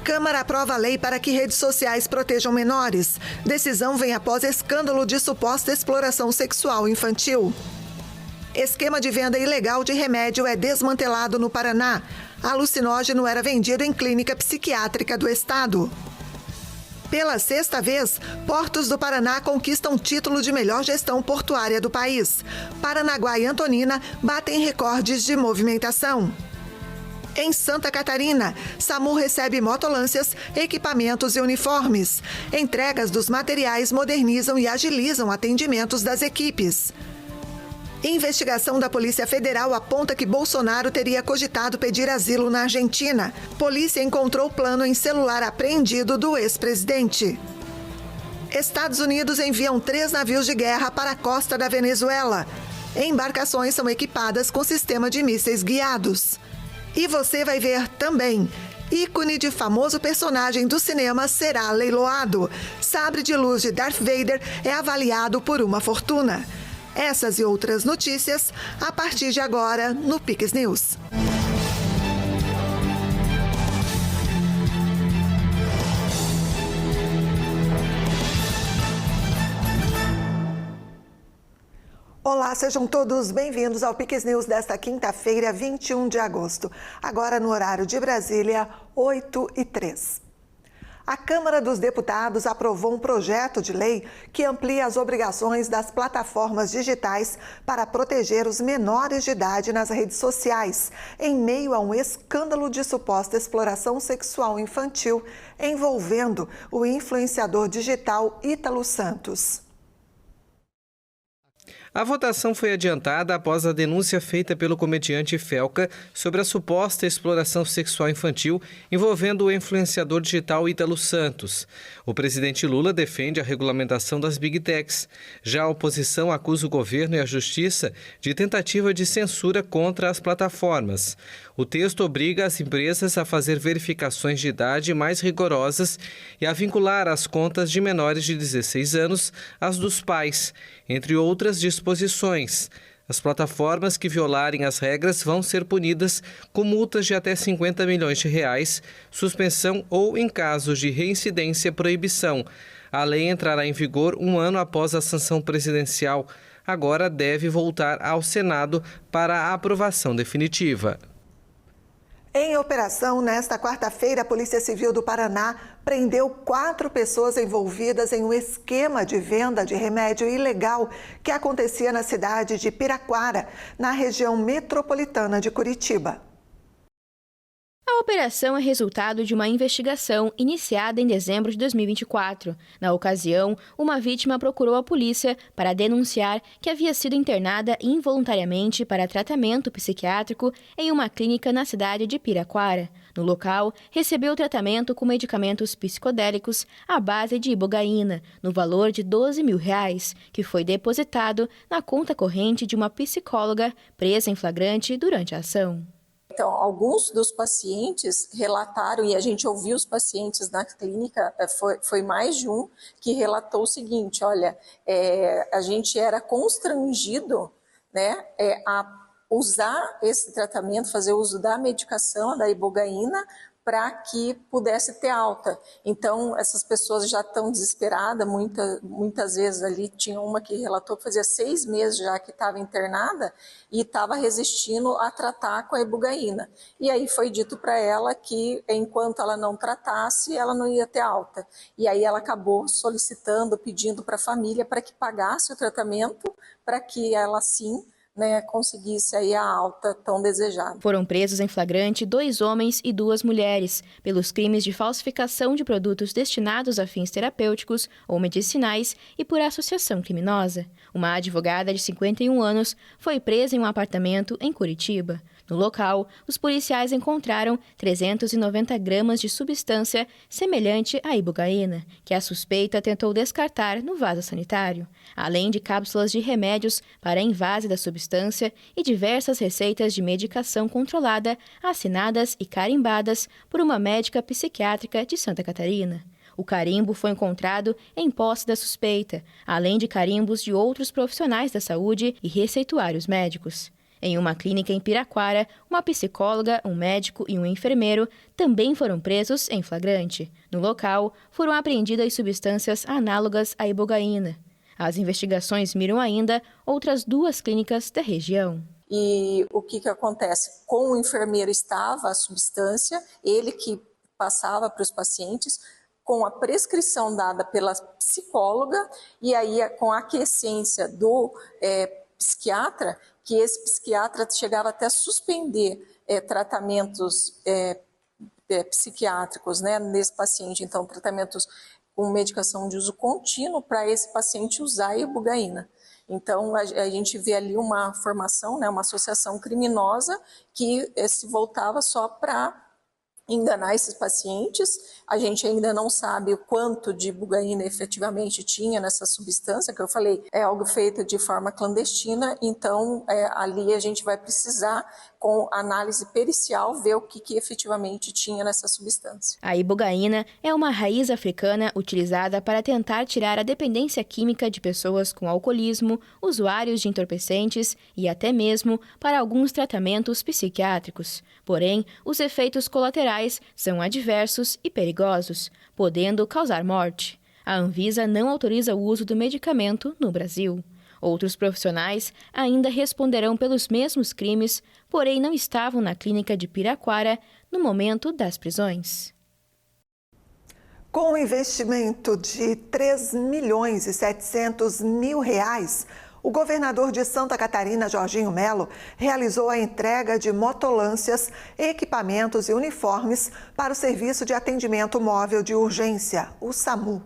Câmara aprova a lei para que redes sociais protejam menores. Decisão vem após escândalo de suposta exploração sexual infantil. Esquema de venda ilegal de remédio é desmantelado no Paraná. Alucinógeno era vendido em clínica psiquiátrica do estado. Pela sexta vez, Portos do Paraná conquistam título de melhor gestão portuária do país. Paranaguá e Antonina batem recordes de movimentação. Em Santa Catarina, SAMU recebe motolâncias, equipamentos e uniformes. Entregas dos materiais modernizam e agilizam atendimentos das equipes. Investigação da Polícia Federal aponta que Bolsonaro teria cogitado pedir asilo na Argentina. Polícia encontrou plano em celular apreendido do ex-presidente. Estados Unidos enviam 3 navios de guerra para a costa da Venezuela. Embarcações são equipadas com sistema de mísseis guiados. E você vai ver também: ícone de famoso personagem do cinema será leiloado. Sabre de luz de Darth Vader é avaliado por uma fortuna. Essas e outras notícias a partir de agora no Pix News. Olá, sejam todos bem-vindos ao Pix News desta quinta-feira, 21 de agosto. Agora no horário de Brasília, 8h03. A Câmara dos Deputados aprovou um projeto de lei que amplia as obrigações das plataformas digitais para proteger os menores de idade nas redes sociais, em meio a um escândalo de suposta exploração sexual infantil envolvendo o influenciador digital Ítalo Santos. A votação foi adiantada após a denúncia feita pelo comediante Felca sobre a suposta exploração sexual infantil envolvendo o influenciador digital Ítalo Santos. O presidente Lula defende a regulamentação das Big Techs. Já a oposição acusa o governo e a justiça de tentativa de censura contra as plataformas. O texto obriga as empresas a fazer verificações de idade mais rigorosas e a vincular as contas de menores de 16 anos às dos pais, entre outras disposições. As plataformas que violarem as regras vão ser punidas com multas de até R$50 milhões, suspensão ou, em casos de reincidência, proibição. A lei entrará em vigor 1 ano após a sanção presidencial. Agora deve voltar ao Senado para a aprovação definitiva. Em operação, nesta quarta-feira, a Polícia Civil do Paraná prendeu 4 pessoas envolvidas em um esquema de venda de remédio ilegal que acontecia na cidade de Piraquara, na região metropolitana de Curitiba. A operação é resultado de uma investigação iniciada em dezembro de 2024. Na ocasião, uma vítima procurou a polícia para denunciar que havia sido internada involuntariamente para tratamento psiquiátrico em uma clínica na cidade de Piraquara. No local, recebeu tratamento com medicamentos psicodélicos à base de ibogaína, no valor de R$12 mil, que foi depositado na conta corrente de uma psicóloga presa em flagrante durante a ação. Então, alguns dos pacientes relataram, e a gente ouviu os pacientes na clínica, foi mais de um, que relatou o seguinte: olha, a gente era constrangido, né, a usar esse tratamento, fazer uso da medicação, da ibogaína, para que pudesse ter alta. Então, essas pessoas já estão desesperadas, muitas vezes ali, tinha uma que relatou que fazia 6 meses já que estava internada e estava resistindo a tratar com a ibogaína. E aí foi dito para ela que enquanto ela não tratasse, ela não ia ter alta. E aí ela acabou solicitando, pedindo para a família para que pagasse o tratamento, para que ela sim, né, conseguisse aí a alta tão desejada. Foram presos em flagrante 2 homens e 2 mulheres pelos crimes de falsificação de produtos destinados a fins terapêuticos ou medicinais e por associação criminosa. Uma advogada de 51 anos foi presa em um apartamento em Curitiba. No local, os policiais encontraram 390 gramas de substância semelhante à ibogaína, que a suspeita tentou descartar no vaso sanitário, além de cápsulas de remédios para invase da substância e diversas receitas de medicação controlada assinadas e carimbadas por uma médica psiquiátrica de Santa Catarina. O carimbo foi encontrado em posse da suspeita, além de carimbos de outros profissionais da saúde e receituários médicos. Em uma clínica em Piraquara, uma psicóloga, um médico e um enfermeiro também foram presos em flagrante. No local, foram apreendidas substâncias análogas à ibogaína. As investigações miram ainda outras 2 clínicas da região. E o que acontece? Com o enfermeiro estava a substância, ele que passava para os pacientes, com a prescrição dada pela psicóloga, e aí com a aquiescência do psiquiatra, que esse psiquiatra chegava até a suspender tratamentos psiquiátricos, né, nesse paciente. Então, tratamentos com medicação de uso contínuo para esse paciente usar a ibogaína. Então, a gente vê ali uma formação, né, uma associação criminosa que se voltava só para enganar esses pacientes. A gente ainda não sabe o quanto de ibogaína efetivamente tinha nessa substância, que eu falei, é algo feito de forma clandestina, então ali a gente vai precisar, com análise pericial, ver o que efetivamente tinha nessa substância. A ibogaína é uma raiz africana utilizada para tentar tirar a dependência química de pessoas com alcoolismo, usuários de entorpecentes e até mesmo para alguns tratamentos psiquiátricos. Porém, os efeitos colaterais são adversos e perigosos, podendo causar morte. A Anvisa não autoriza o uso do medicamento no Brasil. Outros profissionais ainda responderão pelos mesmos crimes, porém não estavam na clínica de Piraquara no momento das prisões. Com um investimento de R$ 3.700.000, o governador de Santa Catarina, Jorginho Melo, realizou a entrega de motolâncias, equipamentos e uniformes para o Serviço de Atendimento Móvel de Urgência, o SAMU.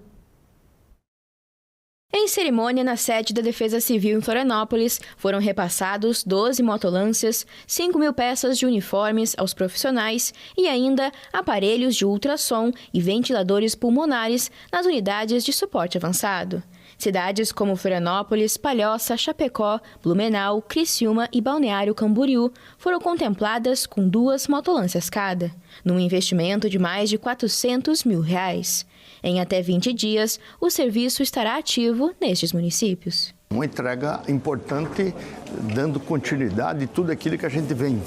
Em cerimônia na sede da Defesa Civil em Florianópolis, foram repassados 12 motolâncias, 5.000 peças de uniformes aos profissionais e ainda aparelhos de ultrassom e ventiladores pulmonares nas unidades de suporte avançado. Cidades como Florianópolis, Palhoça, Chapecó, Blumenau, Criciúma e Balneário Camboriú foram contempladas com 2 motolâncias cada, num investimento de mais de R$ 400 mil. Em até 20 dias, o serviço estará ativo nestes municípios. Uma entrega importante, dando continuidade a tudo aquilo que a gente vem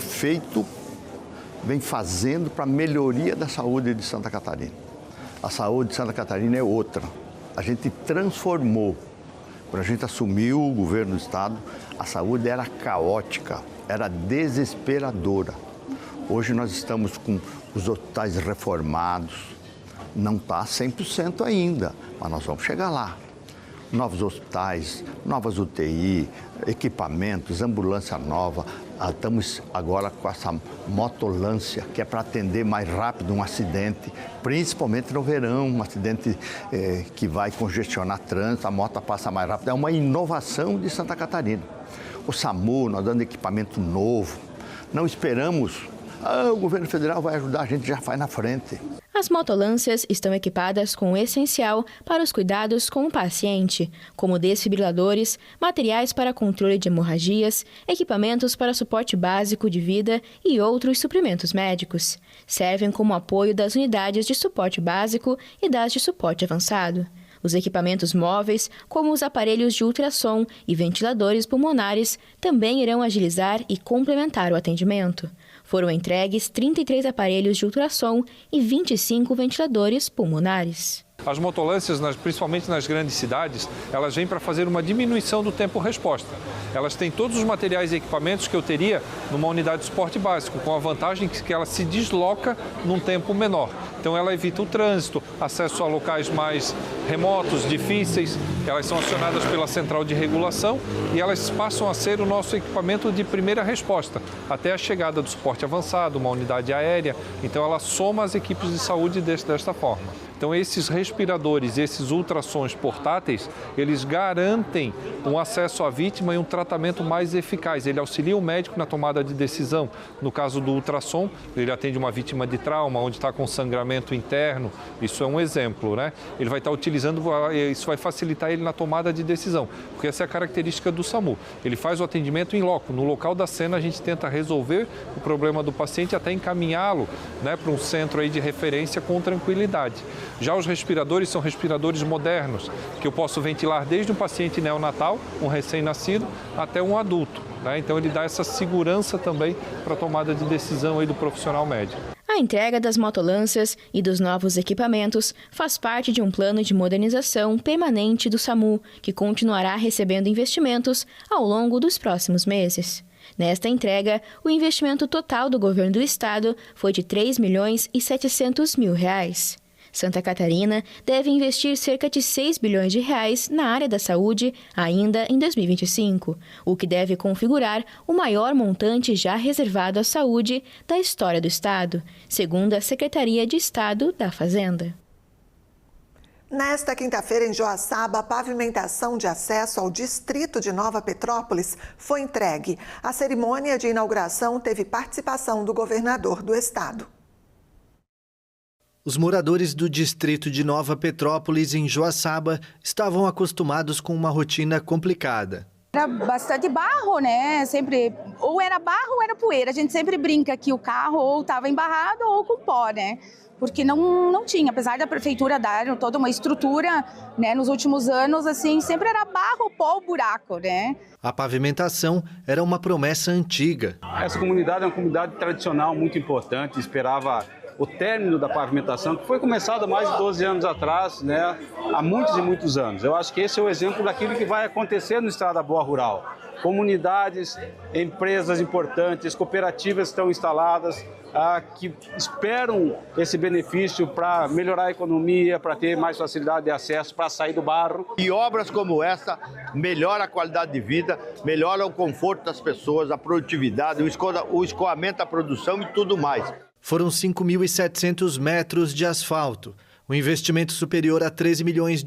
fazendo para a melhoria da saúde de Santa Catarina. A saúde de Santa Catarina é outra. A gente transformou. Quando a gente assumiu o governo do estado, a saúde era caótica, era desesperadora. Hoje nós estamos com os hospitais reformados. Não está 100% ainda, mas nós vamos chegar lá. Novos hospitais, novas UTI, equipamentos, ambulância nova. Estamos agora com essa motolância, que é para atender mais rápido um acidente, principalmente no verão, um acidente que vai congestionar trânsito, a moto passa mais rápido. É uma inovação de Santa Catarina. O SAMU, nós dando equipamento novo. Não esperamos, o governo federal vai ajudar, a gente já faz na frente. As motolâncias estão equipadas com o essencial para os cuidados com o paciente, como desfibriladores, materiais para controle de hemorragias, equipamentos para suporte básico de vida e outros suprimentos médicos. Servem como apoio das unidades de suporte básico e das de suporte avançado. Os equipamentos móveis, como os aparelhos de ultrassom e ventiladores pulmonares, também irão agilizar e complementar o atendimento. Foram entregues 33 aparelhos de ultrassom e 25 ventiladores pulmonares. As motolâncias, principalmente nas grandes cidades, elas vêm para fazer uma diminuição do tempo-resposta. Elas têm todos os materiais e equipamentos que eu teria numa unidade de suporte básico, com a vantagem que ela se desloca num tempo menor. Então ela evita o trânsito, acesso a locais mais remotos, difíceis. Elas são acionadas pela central de regulação e elas passam a ser o nosso equipamento de primeira resposta, até a chegada do suporte avançado, uma unidade aérea. Então ela soma as equipes de saúde desta forma. Então esses respiradores, esses ultrassons portáteis, eles garantem um acesso à vítima e um tratamento mais eficaz. Ele auxilia o médico na tomada de decisão. No caso do ultrassom, ele atende uma vítima de trauma, onde está com sangramento armazenamento interno, isso é um exemplo, né? Ele vai estar utilizando, isso vai facilitar ele na tomada de decisão, porque essa é a característica do SAMU. Ele faz o atendimento em loco, no local da cena a gente tenta resolver o problema do paciente até encaminhá-lo, né, para um centro aí de referência com tranquilidade. Já os respiradores são respiradores modernos, que eu posso ventilar desde um paciente neonatal, um recém-nascido, até um adulto, né? Então ele dá essa segurança também para a tomada de decisão aí do profissional médico. A entrega das motolanças e dos novos equipamentos faz parte de um plano de modernização permanente do SAMU, que continuará recebendo investimentos ao longo dos próximos meses. Nesta entrega, o investimento total do governo do estado foi de R$ 3.700.000. Santa Catarina deve investir cerca de R$ 6 bilhões na área da saúde ainda em 2025, o que deve configurar o maior montante já reservado à saúde da história do estado, segundo a Secretaria de Estado da Fazenda. Nesta quinta-feira, em Joaçaba, a pavimentação de acesso ao distrito de Nova Petrópolis foi entregue. A cerimônia de inauguração teve participação do governador do estado. Os moradores do distrito de Nova Petrópolis, em Joaçaba, estavam acostumados com uma rotina complicada. Era bastante barro, né? Sempre, ou era barro ou era poeira. A gente sempre brinca que o carro ou estava embarrado ou com pó, né? Porque não tinha, apesar da prefeitura dar toda uma estrutura, né? Nos últimos anos, assim, sempre era barro, pó, buraco, né? A pavimentação era uma promessa antiga. Essa comunidade é uma comunidade tradicional muito importante, esperava o término da pavimentação, que foi começado há mais de 12 anos atrás, né, há muitos e muitos anos. Eu acho que esse é o exemplo daquilo que vai acontecer no Estrada Boa Rural. Comunidades, empresas importantes, cooperativas estão instaladas, que esperam esse benefício para melhorar a economia, para ter mais facilidade de acesso, para sair do barro. E obras como essa melhoram a qualidade de vida, melhoram o conforto das pessoas, a produtividade, o escoamento da produção e tudo mais. Foram 5.700 metros de asfalto. O investimento superior a R$ 13 milhões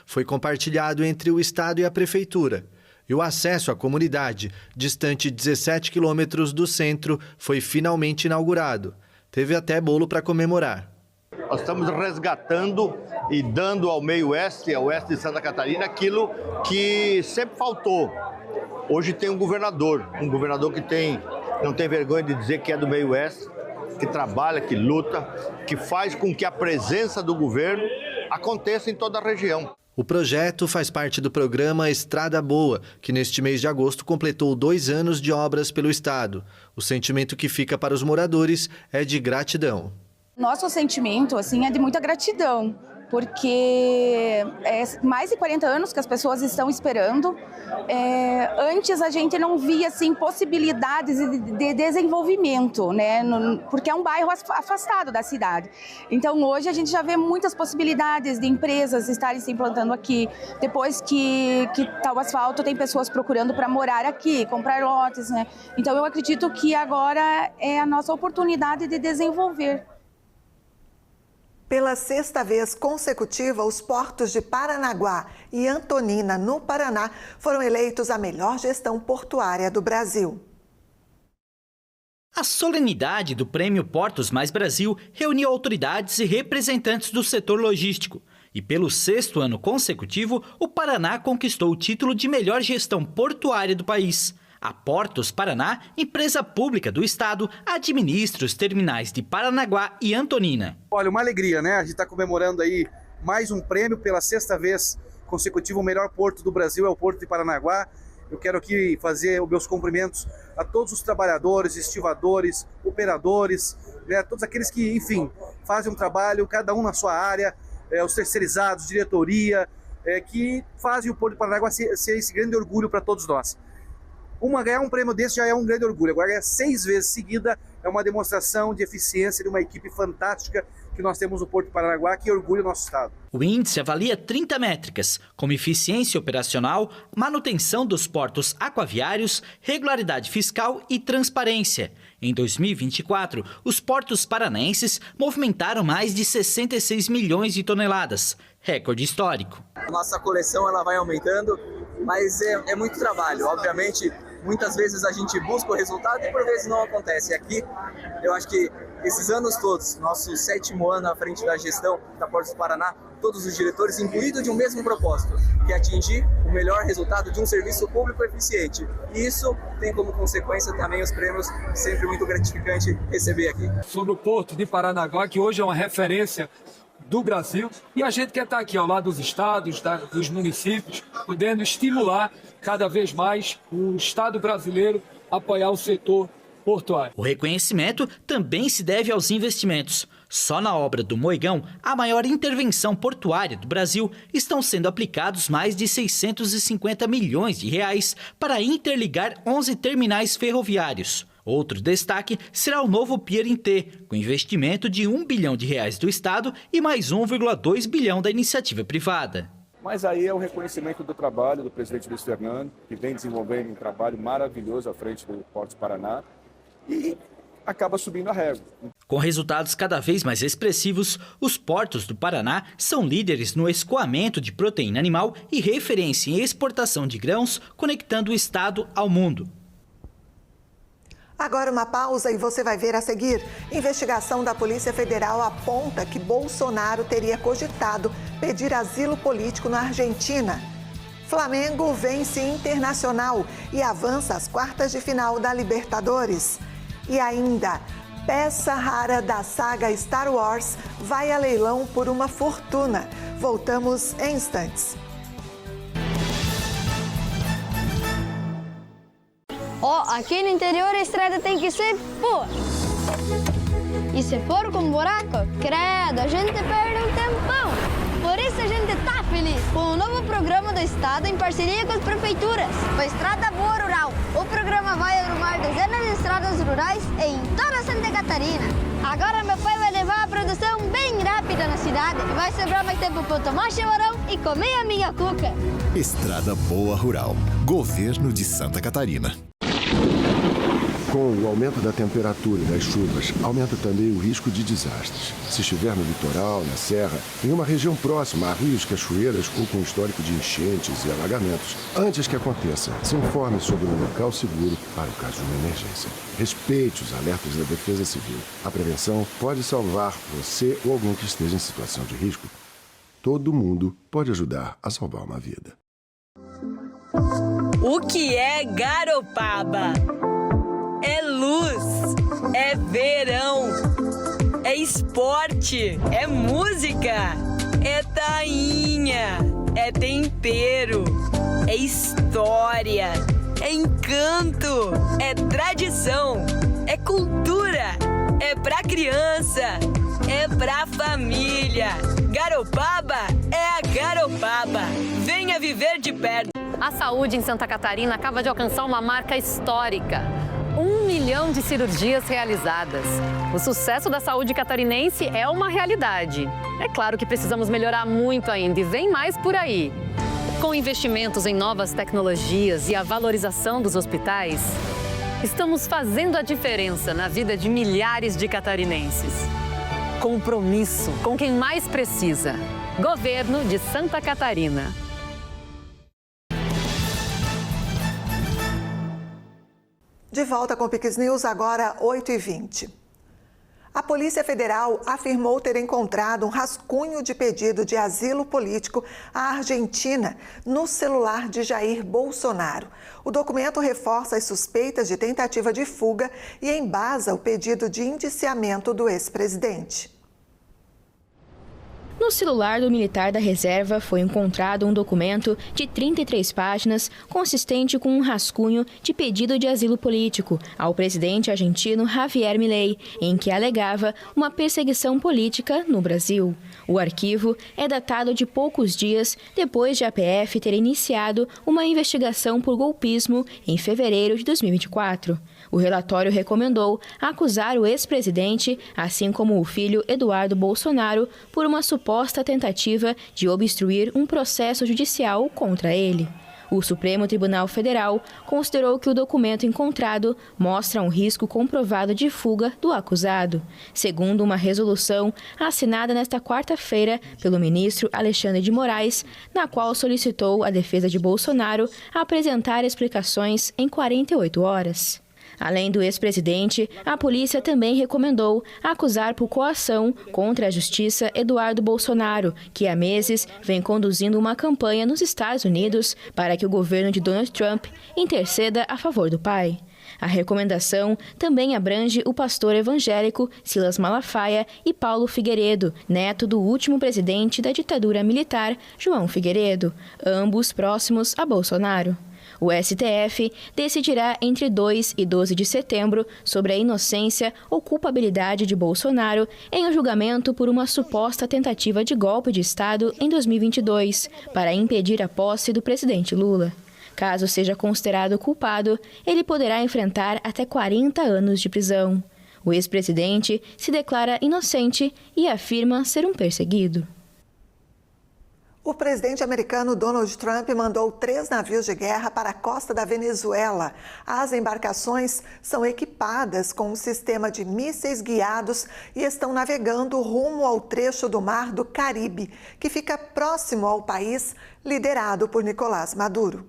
foi compartilhado entre o Estado e a Prefeitura. E o acesso à comunidade, distante 17 quilômetros do centro, foi finalmente inaugurado. Teve até bolo para comemorar. Nós estamos resgatando e dando ao meio oeste, ao oeste de Santa Catarina, aquilo que sempre faltou. Hoje tem um governador que não tem vergonha de dizer que é do meio oeste, que trabalha, que luta, que faz com que a presença do governo aconteça em toda a região. O projeto faz parte do programa Estrada Boa, que neste mês de agosto completou 2 anos de obras pelo estado. O sentimento que fica para os moradores é de gratidão. Nosso sentimento, assim, é de muita gratidão, porque é mais de 40 anos que as pessoas estão esperando. Antes a gente não via assim, possibilidades de desenvolvimento, né? Porque é um bairro afastado da cidade. Então hoje a gente já vê muitas possibilidades de empresas estarem se implantando aqui. Depois que está o asfalto, tem pessoas procurando para morar aqui, comprar lotes, né? Então eu acredito que agora é a nossa oportunidade de desenvolver. Pela 6ª vez consecutiva, os portos de Paranaguá e Antonina, no Paraná, foram eleitos a melhor gestão portuária do Brasil. A solenidade do Prêmio Portos Mais Brasil reuniu autoridades e representantes do setor logístico. E pelo 6º ano consecutivo, o Paraná conquistou o título de melhor gestão portuária do país. A Portos Paraná, empresa pública do estado, administra os terminais de Paranaguá e Antonina. Olha, uma alegria, né? A gente está comemorando aí mais um prêmio pela 6ª vez consecutiva. O melhor porto do Brasil é o Porto de Paranaguá. Eu quero aqui fazer os meus cumprimentos a todos os trabalhadores, estivadores, operadores, né? Todos aqueles que, enfim, fazem um trabalho, cada um na sua área, os terceirizados, diretoria, que fazem o Porto de Paranaguá ser esse grande orgulho para todos nós. Ganhar um prêmio desse já é um grande orgulho. Agora, ganhar 6 vezes seguida é uma demonstração de eficiência de uma equipe fantástica que nós temos no Porto de Paranaguá, que orgulha o nosso estado. O índice avalia 30 métricas, como eficiência operacional, manutenção dos portos aquaviários, regularidade fiscal e transparência. Em 2024, os portos paranaenses movimentaram mais de 66 milhões de toneladas, recorde histórico. A nossa coleção ela vai aumentando, mas é muito trabalho. Obviamente, muitas vezes a gente busca o resultado e por vezes não acontece. Aqui, eu acho que esses anos todos, nosso 7º ano à frente da gestão da Portos do Paraná, todos os diretores imbuídos de um mesmo propósito, que é atingir o melhor resultado de um serviço público eficiente. E isso tem como consequência também os prêmios, sempre muito gratificante receber aqui. Sobre o Porto de Paranaguá, que hoje é uma referência do Brasil, e a gente quer estar aqui ao lado dos estados, dos municípios, podendo estimular cada vez mais o Estado brasileiro a apoiar o setor portuário. O reconhecimento também se deve aos investimentos. Só na obra do Moigão, a maior intervenção portuária do Brasil, estão sendo aplicados mais de 650 milhões de reais para interligar 11 terminais ferroviários. Outro destaque será o novo Pier em T, com investimento de R$1 bilhão do Estado e mais 1,2 bilhão da iniciativa privada. Mas aí é o reconhecimento do trabalho do presidente Luiz Fernando, que vem desenvolvendo um trabalho maravilhoso à frente do Portos do Paraná e acaba subindo a régua. Com resultados cada vez mais expressivos, os portos do Paraná são líderes no escoamento de proteína animal e referência em exportação de grãos, conectando o estado ao mundo. Agora uma pausa e você vai ver a seguir. Investigação da Polícia Federal aponta que Bolsonaro teria cogitado pedir asilo político na Argentina. Flamengo vence Internacional e avança às quartas de final da Libertadores. E ainda, peça rara da saga Star Wars vai a leilão por uma fortuna. Voltamos em instantes. Aqui no interior a estrada tem que ser boa. E se for com buraco, credo, a gente perde um tempão. Por isso a gente tá feliz com o novo programa do Estado em parceria com as prefeituras. O Estrada Boa Rural. O programa vai arrumar dezenas de estradas rurais em toda Santa Catarina. Agora meu pai vai levar a produção bem rápida na cidade. E vai sobrar mais tempo para eu tomar chimarrão e comer a minha cuca. Estrada Boa Rural. Governo de Santa Catarina. Com o aumento da temperatura e das chuvas, aumenta também o risco de desastres. Se estiver no litoral, na serra, em uma região próxima a rios, cachoeiras ou com histórico de enchentes e alagamentos, antes que aconteça, se informe sobre um local seguro para o caso de uma emergência. Respeite os alertas da Defesa Civil. A prevenção pode salvar você ou alguém que esteja em situação de risco. Todo mundo pode ajudar a salvar uma vida. O que é Garopaba? É luz, é verão, é esporte, é música, é tainha, é tempero, é história, é encanto, é tradição, é cultura, é pra criança, é pra família. Garopaba é a Garopaba. Venha viver de perto. A saúde em Santa Catarina acaba de alcançar uma marca histórica. 1 milhão de cirurgias realizadas. O sucesso da saúde catarinense é uma realidade. É claro que precisamos melhorar muito ainda e vem mais por aí. Com investimentos em novas tecnologias e a valorização dos hospitais, estamos fazendo a diferença na vida de milhares de catarinenses. Compromisso com quem mais precisa. Governo de Santa Catarina. De volta com o Pix News, agora 8h20. A Polícia Federal afirmou ter encontrado um rascunho de pedido de asilo político à Argentina no celular de Jair Bolsonaro. O documento reforça as suspeitas de tentativa de fuga e embasa o pedido de indiciamento do ex-presidente. No celular do militar da reserva foi encontrado um documento de 33 páginas consistente com um rascunho de pedido de asilo político ao presidente argentino Javier Milei, em que alegava uma perseguição política no Brasil. O arquivo é datado de poucos dias depois de a PF ter iniciado uma investigação por golpismo em fevereiro de 2024. O relatório recomendou acusar o ex-presidente, assim como o filho Eduardo Bolsonaro, por uma suposta tentativa de obstruir um processo judicial contra ele. O Supremo Tribunal Federal considerou que o documento encontrado mostra um risco comprovado de fuga do acusado, segundo uma resolução assinada nesta quarta-feira pelo ministro Alexandre de Moraes, na qual solicitou à defesa de Bolsonaro apresentar explicações em 48 horas. Além do ex-presidente, a polícia também recomendou acusar por coação contra a justiça Eduardo Bolsonaro, que há meses vem conduzindo uma campanha nos Estados Unidos para que o governo de Donald Trump interceda a favor do pai. A recomendação também abrange o pastor evangélico Silas Malafaia e Paulo Figueiredo, neto do último presidente da ditadura militar, João Figueiredo, ambos próximos a Bolsonaro. O STF decidirá entre 2 e 12 de setembro sobre a inocência ou culpabilidade de Bolsonaro em um julgamento por uma suposta tentativa de golpe de Estado em 2022, para impedir a posse do presidente Lula. Caso seja considerado culpado, ele poderá enfrentar até 40 anos de prisão. O ex-presidente se declara inocente e afirma ser um perseguido. O presidente americano Donald Trump mandou 3 navios de guerra para a costa da Venezuela. As embarcações são equipadas com um sistema de mísseis guiados e estão navegando rumo ao trecho do Mar do Caribe, que fica próximo ao país liderado por Nicolás Maduro.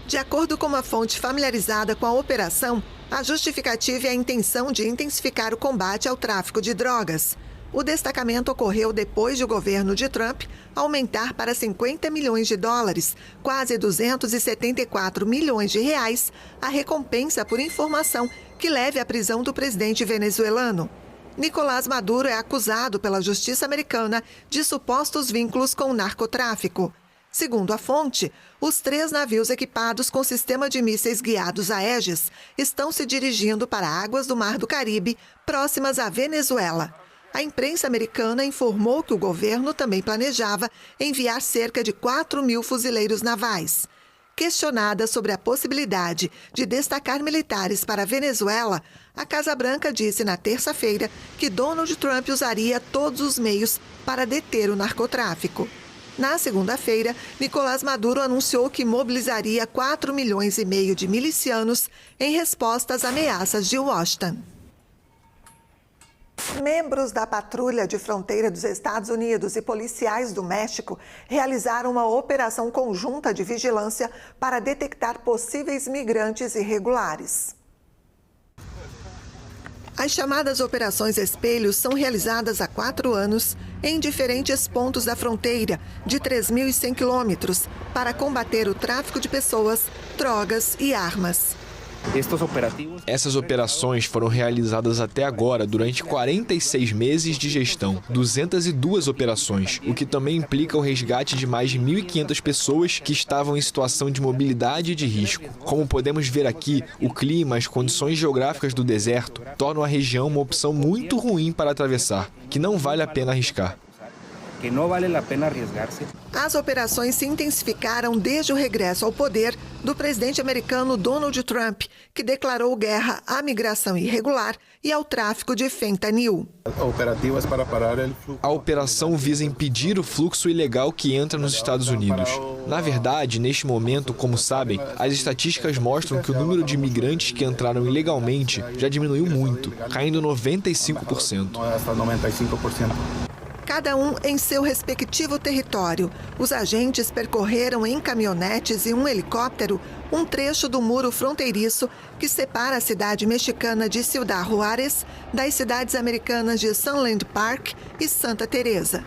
De acordo com uma fonte familiarizada com a operação, a justificativa é a intenção de intensificar o combate ao tráfico de drogas. O destacamento ocorreu depois de o governo de Trump aumentar para 50 milhões de dólares, quase 274 milhões de reais, a recompensa por informação que leve à prisão do presidente venezuelano. Nicolás Maduro é acusado pela justiça americana de supostos vínculos com o narcotráfico. Segundo a fonte, os 3 navios equipados com sistema de mísseis guiados Aegis estão se dirigindo para águas do Mar do Caribe, próximas à Venezuela. A imprensa americana informou que o governo também planejava enviar cerca de 4.000 fuzileiros navais. Questionada sobre a possibilidade de destacar militares para a Venezuela, a Casa Branca disse na terça-feira que Donald Trump usaria todos os meios para deter o narcotráfico. Na segunda-feira, Nicolás Maduro anunciou que mobilizaria 4,5 milhões de milicianos em resposta às ameaças de Washington. Membros da Patrulha de Fronteira dos Estados Unidos e policiais do México realizaram uma operação conjunta de vigilância para detectar possíveis migrantes irregulares. As chamadas Operações Espelho são realizadas há 4 anos em diferentes pontos da fronteira, de 3.100 quilômetros, para combater o tráfico de pessoas, drogas e armas. Essas operações foram realizadas até agora durante 46 meses de gestão, 202 operações, o que também implica o resgate de mais de 1.500 pessoas que estavam em situação de mobilidade e de risco. Como podemos ver aqui, o clima, as condições geográficas do deserto tornam a região uma opção muito ruim para atravessar, que não vale a pena arriscar. As operações se intensificaram desde o regresso ao poder do presidente americano Donald Trump, que declarou guerra à migração irregular e ao tráfico de fentanil. A operação visa impedir o fluxo ilegal que entra nos Estados Unidos. Na verdade, neste momento, como sabem, as estatísticas mostram que o número de imigrantes que entraram ilegalmente já diminuiu muito, caindo 95%. Cada um em seu respectivo território. Os agentes percorreram em caminhonetes e um helicóptero um trecho do muro fronteiriço que separa a cidade mexicana de Ciudad Juárez das cidades americanas de Sunland Park e Santa Teresa.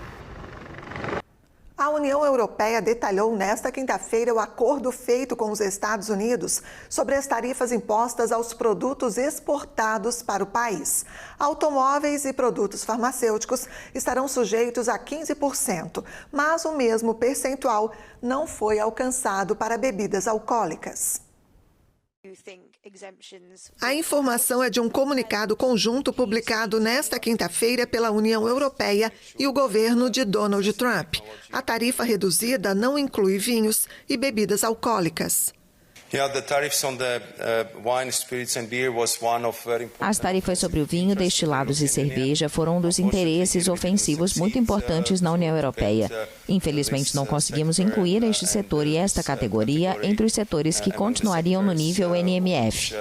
A União Europeia detalhou nesta quinta-feira o acordo feito com os Estados Unidos sobre as tarifas impostas aos produtos exportados para o país. Automóveis e produtos farmacêuticos estarão sujeitos a 15%, mas o mesmo percentual não foi alcançado para bebidas alcoólicas. A informação é de um comunicado conjunto publicado nesta quinta-feira pela União Europeia e o governo de Donald Trump. A tarifa reduzida não inclui vinhos e bebidas alcoólicas. As tarifas sobre o vinho, destilados e cerveja foram um dos interesses ofensivos muito importantes na União Europeia. Infelizmente, não conseguimos incluir este setor e esta categoria entre os setores que continuariam no nível NMF.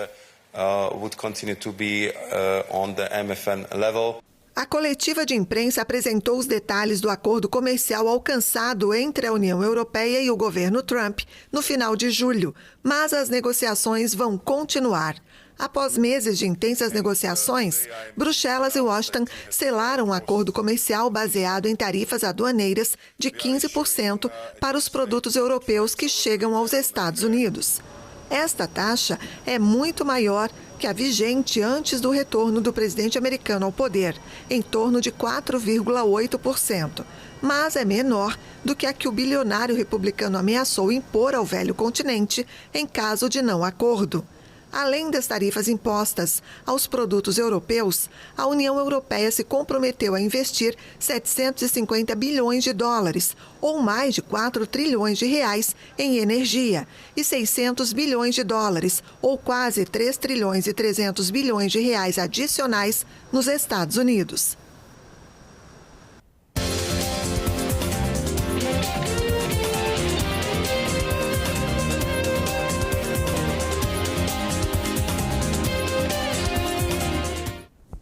A coletiva de imprensa apresentou os detalhes do acordo comercial alcançado entre a União Europeia e o governo Trump no final de julho, mas as negociações vão continuar. Após meses de intensas negociações, Bruxelas e Washington selaram um acordo comercial baseado em tarifas aduaneiras de 15% para os produtos europeus que chegam aos Estados Unidos. Esta taxa é muito maior que a vigente antes do retorno do presidente americano ao poder, em torno de 4,8%, mas é menor do que a que o bilionário republicano ameaçou impor ao velho continente em caso de não acordo. Além das tarifas impostas aos produtos europeus, a União Europeia se comprometeu a investir 750 bilhões de dólares, ou mais de 4 trilhões de reais, em energia, e 600 bilhões de dólares, ou quase 3 trilhões e 300 bilhões de reais adicionais nos Estados Unidos.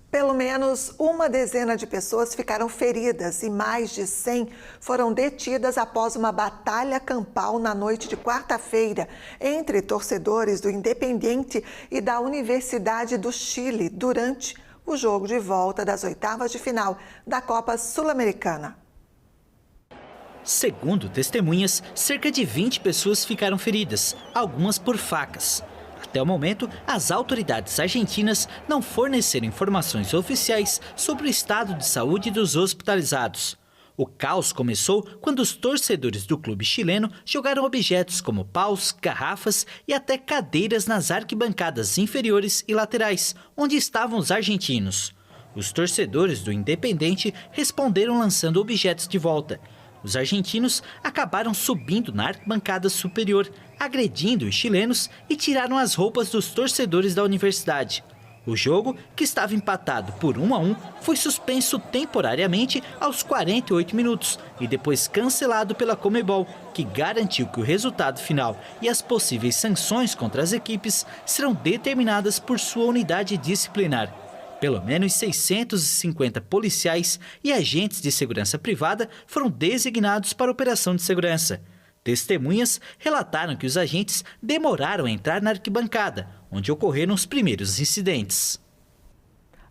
Pelo menos uma dezena de pessoas ficaram feridas e mais de 100 foram detidas após uma batalha campal na noite de quarta-feira entre torcedores do Independiente e da Universidade do Chile durante o jogo de volta das oitavas de final da Copa Sul-Americana. Segundo testemunhas, cerca de 20 pessoas ficaram feridas, algumas por facas. Até o momento, as autoridades argentinas não forneceram informações oficiais sobre o estado de saúde dos hospitalizados. O caos começou quando os torcedores do clube chileno jogaram objetos como paus, garrafas e até cadeiras nas arquibancadas inferiores e laterais, onde estavam os argentinos. Os torcedores do Independente responderam lançando objetos de volta. Os argentinos acabaram subindo na arquibancada superior, agredindo os chilenos e tiraram as roupas dos torcedores da universidade. O jogo, que estava empatado por 1-1, foi suspenso temporariamente aos 48 minutos e depois cancelado pela Conmebol, que garantiu que o resultado final e as possíveis sanções contra as equipes serão determinadas por sua unidade disciplinar. Pelo menos 650 policiais e agentes de segurança privada foram designados para a operação de segurança. Testemunhas relataram que os agentes demoraram a entrar na arquibancada, onde ocorreram os primeiros incidentes.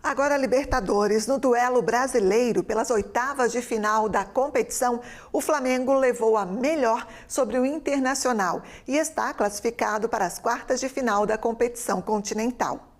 Agora, Libertadores, no duelo brasileiro pelas oitavas de final da competição, o Flamengo levou a melhor sobre o Internacional e está classificado para as quartas de final da competição continental.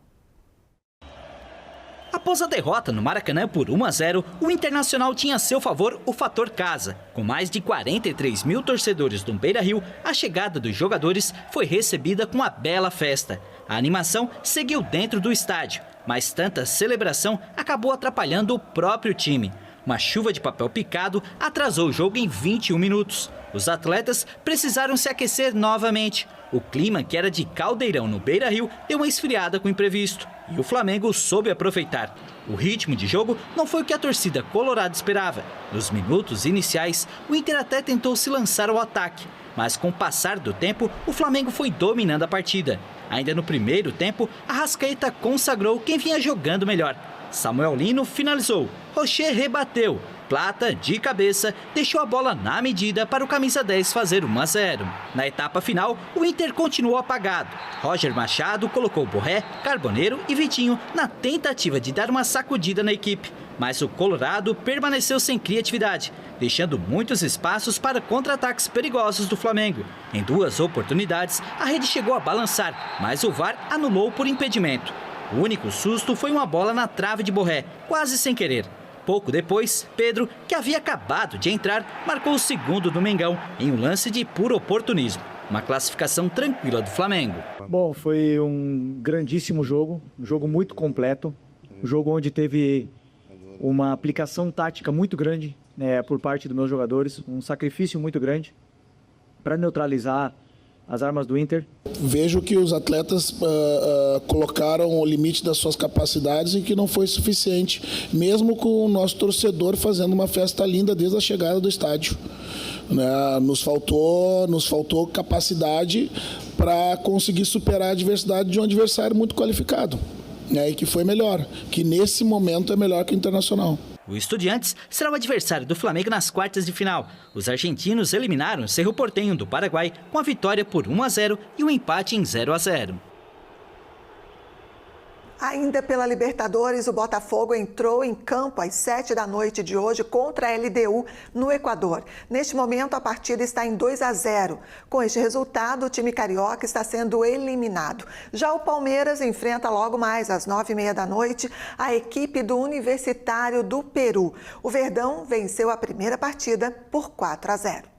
Após a derrota no Maracanã por 1-0, o Internacional tinha a seu favor o fator casa. Com mais de 43 mil torcedores do Beira-Rio, a chegada dos jogadores foi recebida com uma bela festa. A animação seguiu dentro do estádio, mas tanta celebração acabou atrapalhando o próprio time. Uma chuva de papel picado atrasou o jogo em 21 minutos. Os atletas precisaram se aquecer novamente. O clima, que era de caldeirão no Beira-Rio, deu uma esfriada com o imprevisto. E o Flamengo soube aproveitar. O ritmo de jogo não foi o que a torcida colorada esperava. Nos minutos iniciais, o Inter até tentou se lançar ao ataque. Mas com o passar do tempo, o Flamengo foi dominando a partida. Ainda no primeiro tempo, Arrascaeta consagrou quem vinha jogando melhor. Samuel Lino finalizou. Rocher rebateu. Plata, de cabeça, deixou a bola na medida para o camisa 10 fazer 1-0. Na etapa final, o Inter continuou apagado. Roger Machado colocou Borré, Carboneiro e Vitinho na tentativa de dar uma sacudida na equipe. Mas o Colorado permaneceu sem criatividade, deixando muitos espaços para contra-ataques perigosos do Flamengo. Em 2 oportunidades, a rede chegou a balançar, mas o VAR anulou por impedimento. O único susto foi uma bola na trave de Borré, quase sem querer. Pouco depois, Pedro, que havia acabado de entrar, marcou o segundo do Mengão, em um lance de puro oportunismo. Uma classificação tranquila do Flamengo. Bom, foi um grandíssimo jogo, um jogo muito completo, um jogo onde teve uma aplicação tática muito grande, por parte dos meus jogadores, um sacrifício muito grande para neutralizar as armas do Inter. Vejo que os atletas colocaram o limite das suas capacidades e que não foi suficiente, mesmo com o nosso torcedor fazendo uma festa linda desde a chegada do estádio. Nos faltou capacidade para conseguir superar a adversidade de um adversário muito qualificado. E que foi melhor, que nesse momento é melhor que o Internacional. O Estudiantes será o adversário do Flamengo nas quartas de final. Os argentinos eliminaram o Cerro Porteño do Paraguai com a vitória por 1-0 e um empate em 0-0. Ainda pela Libertadores, o Botafogo entrou em campo às 7h de hoje contra a LDU no Equador. Neste momento, a partida está em 2-0. Com este resultado, o time carioca está sendo eliminado. Já o Palmeiras enfrenta logo mais às 9h30 a equipe do Universitário do Peru. O Verdão venceu a primeira partida por 4-0.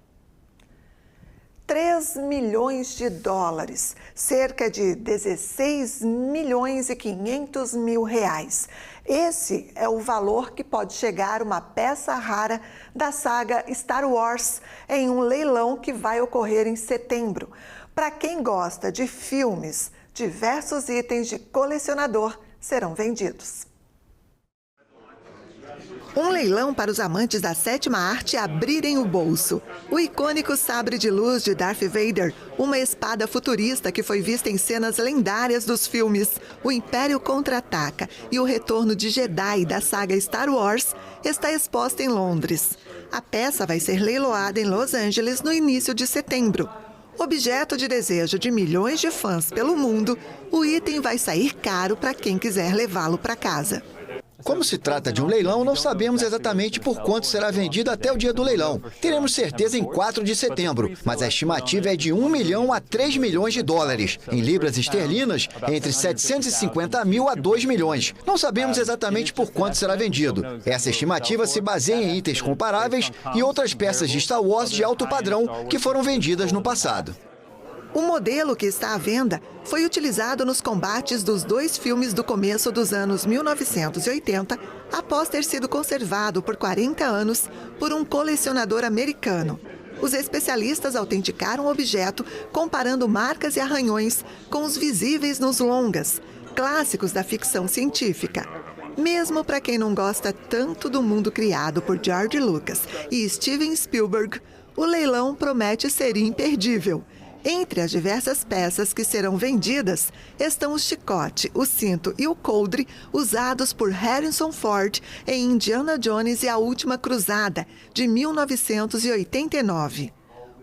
3 milhões de dólares, cerca de 16 milhões e 500 mil reais. Esse é o valor que pode chegar uma peça rara da saga Star Wars em um leilão que vai ocorrer em setembro. Para quem gosta de filmes, diversos itens de colecionador serão vendidos. Um leilão para os amantes da sétima arte abrirem o bolso. O icônico sabre de luz de Darth Vader, uma espada futurista que foi vista em cenas lendárias dos filmes O Império Contra-Ataca e O Retorno de Jedi da saga Star Wars, está exposta em Londres. A peça vai ser leiloada em Los Angeles no início de setembro. Objeto de desejo de milhões de fãs pelo mundo, o item vai sair caro para quem quiser levá-lo para casa. Como se trata de um leilão, não sabemos exatamente por quanto será vendido até o dia do leilão. Teremos certeza em 4 de setembro, mas a estimativa é de 1 milhão a 3 milhões de dólares. Em libras esterlinas, entre 750 mil a 2 milhões. Não sabemos exatamente por quanto será vendido. Essa estimativa se baseia em itens comparáveis e outras peças de Star Wars de alto padrão que foram vendidas no passado. O modelo que está à venda foi utilizado nos combates dos 2 filmes do começo dos anos 1980, após ter sido conservado por 40 anos por um colecionador americano. Os especialistas autenticaram o objeto comparando marcas e arranhões com os visíveis nos longas, clássicos da ficção científica. Mesmo para quem não gosta tanto do mundo criado por George Lucas e Steven Spielberg, o leilão promete ser imperdível. Entre as diversas peças que serão vendidas estão o chicote, o cinto e o coldre usados por Harrison Ford em Indiana Jones e a Última Cruzada, de 1989.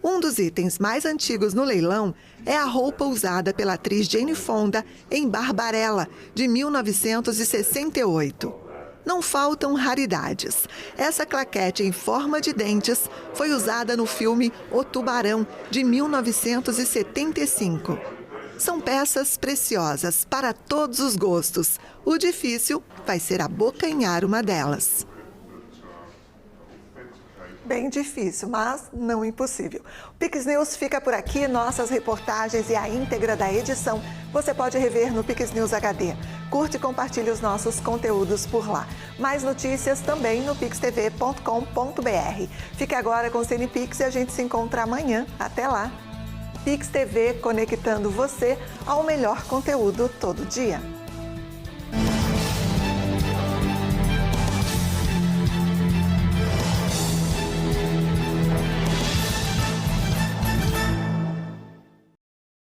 Um dos itens mais antigos no leilão é a roupa usada pela atriz Jane Fonda em Barbarella, de 1968. Não faltam raridades. Essa claquete em forma de dentes foi usada no filme O Tubarão, de 1975. São peças preciosas para todos os gostos. O difícil vai ser abocanhar uma delas. Bem difícil, mas não impossível. O Pix News fica por aqui. Nossas reportagens e a íntegra da edição você pode rever no Pix News HD. Curte e compartilhe os nossos conteúdos por lá. Mais notícias também no pixtv.com.br. Fique agora com o CinePix e a gente se encontra amanhã. Até lá! Pix TV, conectando você ao melhor conteúdo todo dia.